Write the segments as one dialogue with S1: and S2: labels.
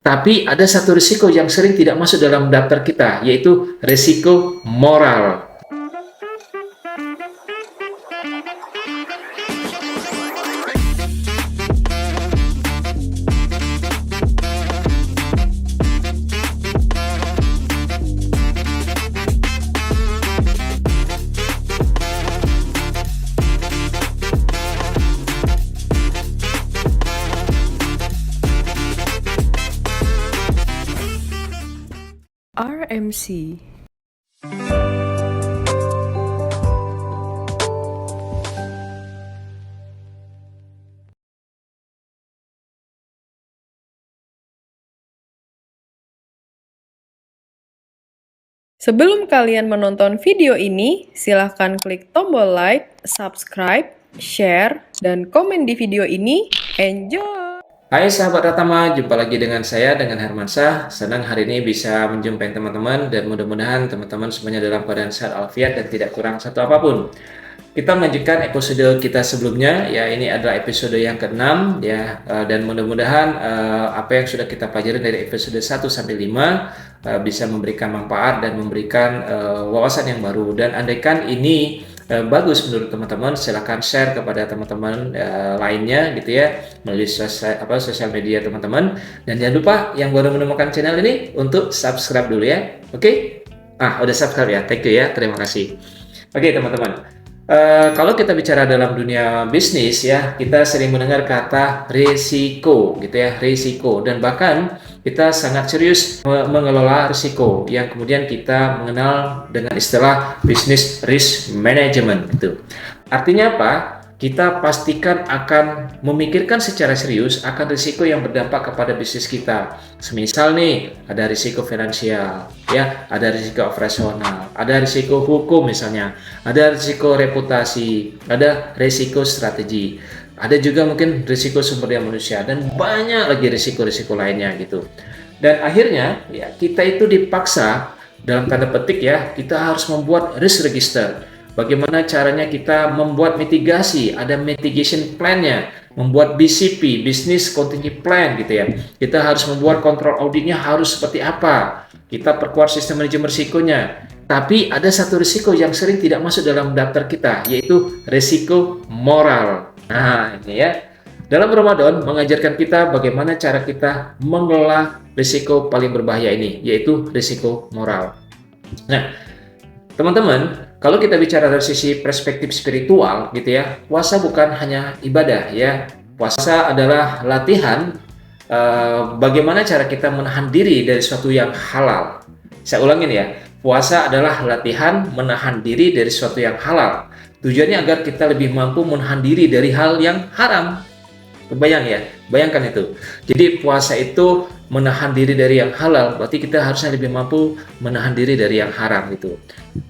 S1: Tapi ada satu risiko yang sering tidak masuk dalam daftar kita, yaitu risiko moral.
S2: RMC. Sebelum kalian menonton video ini, silahkan klik tombol like, subscribe, share, dan komen di video ini. Enjoy!
S1: Hai sahabat Ratama, jumpa lagi dengan saya, dengan Hermansyah. Senang hari ini bisa menjumpai teman-teman dan mudah-mudahan teman-teman semuanya dalam keadaan sehat walafiat dan tidak kurang satu apapun. Kita melanjutkan episode kita sebelumnya, ya ini adalah episode yang ke-6 ya, dan mudah-mudahan apa yang sudah kita pelajari dari episode 1 sampai 5 bisa memberikan manfaat dan memberikan wawasan yang baru. Dan andaikan ini bagus menurut teman-teman, silahkan share kepada teman-teman lainnya gitu ya, melalui sosial media teman-teman. Dan jangan lupa yang baru menemukan channel ini untuk subscribe dulu ya. Oke? Udah subscribe ya, thank you ya, terima kasih. Oke teman-teman. Kalau kita bicara dalam dunia bisnis ya, kita sering mendengar kata risiko gitu ya, risiko, dan bahkan kita sangat serius mengelola risiko yang kemudian kita mengenal dengan istilah business risk management gitu. Artinya apa? Kita pastikan akan memikirkan secara serius akan risiko yang berdampak kepada bisnis kita. Semisal nih, ada risiko finansial, ya, ada risiko operasional, ada risiko hukum misalnya, ada risiko reputasi, ada risiko strategi, ada juga mungkin risiko sumber daya manusia, dan banyak lagi risiko-risiko lainnya gitu. Dan akhirnya, ya, kita itu dipaksa dalam tanda petik ya, kita harus membuat risk register. Bagaimana caranya kita membuat mitigasi, ada mitigation plan-nya, membuat BCP, Business Contingency Plan gitu ya. Kita harus membuat kontrol auditnya harus seperti apa. Kita perkuat sistem manajemen risikonya. Tapi ada satu risiko yang sering tidak masuk dalam daftar kita, yaitu risiko moral. Nah, ini ya. Dalam Ramadan mengajarkan kita bagaimana cara kita mengelola risiko paling berbahaya ini, yaitu risiko moral. Nah, teman-teman, kalau kita bicara dari sisi perspektif spiritual gitu ya, puasa bukan hanya ibadah ya. Puasa adalah latihan bagaimana cara kita menahan diri dari sesuatu yang halal. Saya ulangin ya, puasa adalah latihan menahan diri dari sesuatu yang halal. Tujuannya agar kita lebih mampu menahan diri dari hal yang haram. Kebayang ya, bayangkan itu. Jadi puasa itu menahan diri dari yang halal, berarti kita harusnya lebih mampu menahan diri dari yang haram gitu.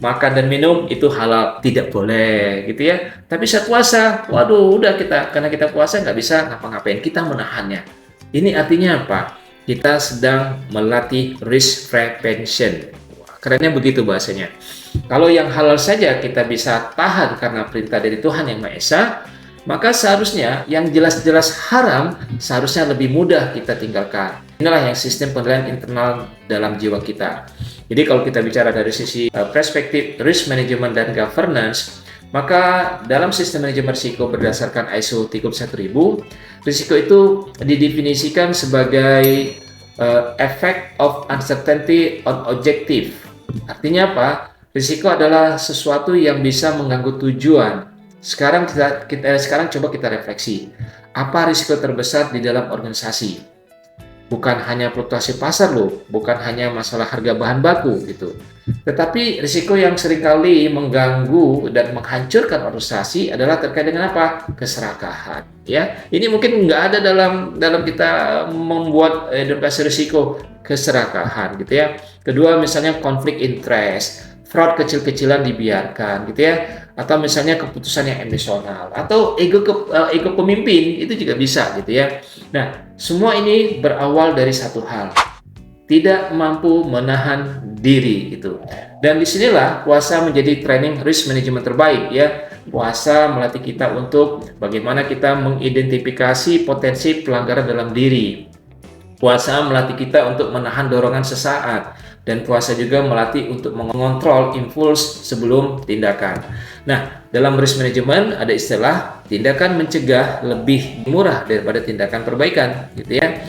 S1: Makan dan minum itu halal, tidak boleh gitu ya. Tapi saat puasa, waduh, udah karena kita puasa nggak bisa ngapa-ngapain, kita menahannya. Ini artinya apa? Kita sedang melatih risk prevention. Kerennya begitu bahasanya. Kalau yang halal saja kita bisa tahan karena perintah dari Tuhan Yang Maha Esa, maka seharusnya yang jelas-jelas haram seharusnya lebih mudah kita tinggalkan. Inilah yang sistem penilaian internal dalam jiwa kita. Jadi kalau kita bicara dari sisi perspektif risk management dan governance, maka dalam sistem manajemen risiko berdasarkan ISO 31000, risiko itu didefinisikan sebagai effect of uncertainty on objective. Artinya apa? Risiko adalah sesuatu yang bisa mengganggu tujuan. Sekarang coba kita refleksi. Apa risiko terbesar di dalam organisasi? Bukan hanya fluktuasi pasar loh, bukan hanya masalah harga bahan baku gitu. Tetapi risiko yang seringkali mengganggu dan menghancurkan organisasi adalah terkait dengan apa? Keserakahan. Ya, ini mungkin nggak ada dalam kita membuat edukasi risiko keserakahan gitu ya. Kedua misalnya konflik interest. Fraud kecil-kecilan dibiarkan gitu ya, atau misalnya keputusan yang emosional, atau ego pemimpin itu juga bisa gitu ya. Nah, semua ini berawal dari satu hal, tidak mampu menahan diri gitu. Dan disinilah puasa menjadi training risk management terbaik ya. Puasa melatih kita untuk bagaimana kita mengidentifikasi potensi pelanggaran dalam diri. Puasa melatih kita untuk menahan dorongan sesaat, dan puasa juga melatih untuk mengontrol impuls sebelum tindakan. Nah, dalam risk management ada istilah tindakan mencegah lebih murah daripada tindakan perbaikan, gitu ya.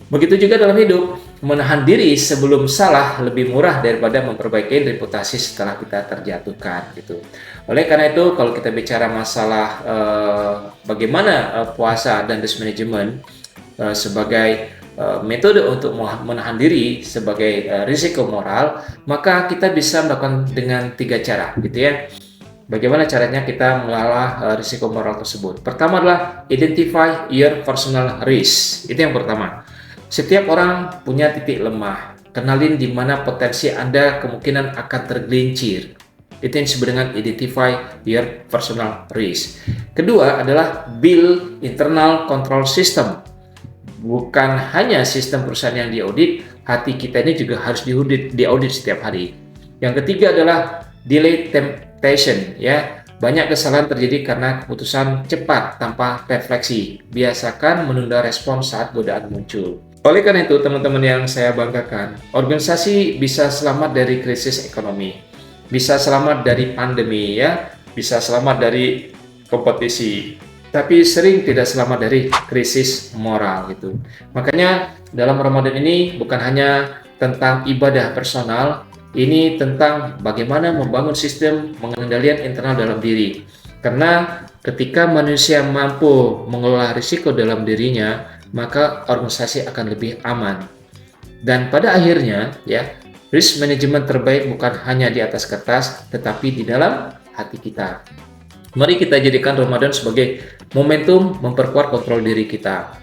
S1: Begitu juga dalam hidup, menahan diri sebelum salah lebih murah daripada memperbaiki reputasi setelah kita terjatuhkan, gitu. Oleh karena itu, kalau kita bicara masalah bagaimana puasa dan risk management sebagai metode untuk menahan diri sebagai risiko moral, maka kita bisa melakukan dengan 3 cara, gitu ya. Bagaimana caranya kita mengelola risiko moral tersebut? Pertama adalah identify your personal risk. Itu yang pertama. Setiap orang punya titik lemah. Kenalin di mana potensi Anda kemungkinan akan tergelincir. Itu yang disebut dengan identify your personal risk. Kedua adalah build internal control system. Bukan hanya sistem perusahaan yang diaudit, hati kita ini juga harus diaudit setiap hari. Yang ketiga adalah delay temptation, ya. Banyak kesalahan terjadi karena keputusan cepat tanpa refleksi. Biasakan menunda respon saat godaan muncul. Oleh karena itu, teman-teman yang saya banggakan, organisasi bisa selamat dari krisis ekonomi, bisa selamat dari pandemi, ya, bisa selamat dari kompetisi, tapi sering tidak selamat dari krisis moral, gitu. Makanya dalam Ramadan ini bukan hanya tentang ibadah personal, ini tentang bagaimana membangun sistem pengendalian internal dalam diri. Karena ketika manusia mampu mengelola risiko dalam dirinya, maka organisasi akan lebih aman. Dan pada akhirnya, ya, risk management terbaik bukan hanya di atas kertas, tetapi di dalam hati kita. Mari kita jadikan Ramadan sebagai momentum memperkuat kontrol diri kita.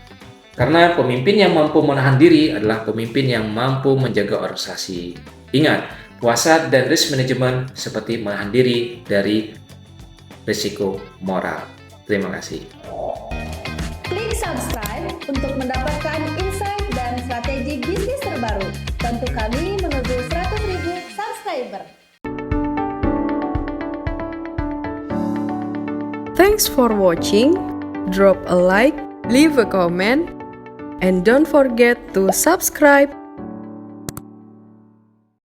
S1: Karena pemimpin yang mampu menahan diri adalah pemimpin yang mampu menjaga organisasi. Ingat, puasa dan risk management seperti menahan diri dari risiko moral. Terima kasih.
S3: Klik subscribe untuk mendapatkan insight dan strategi bisnis terbaru. Bantu kami menuju 100.000 subscriber.
S2: Thanks for watching. Drop a like, leave a comment, and don't forget to subscribe.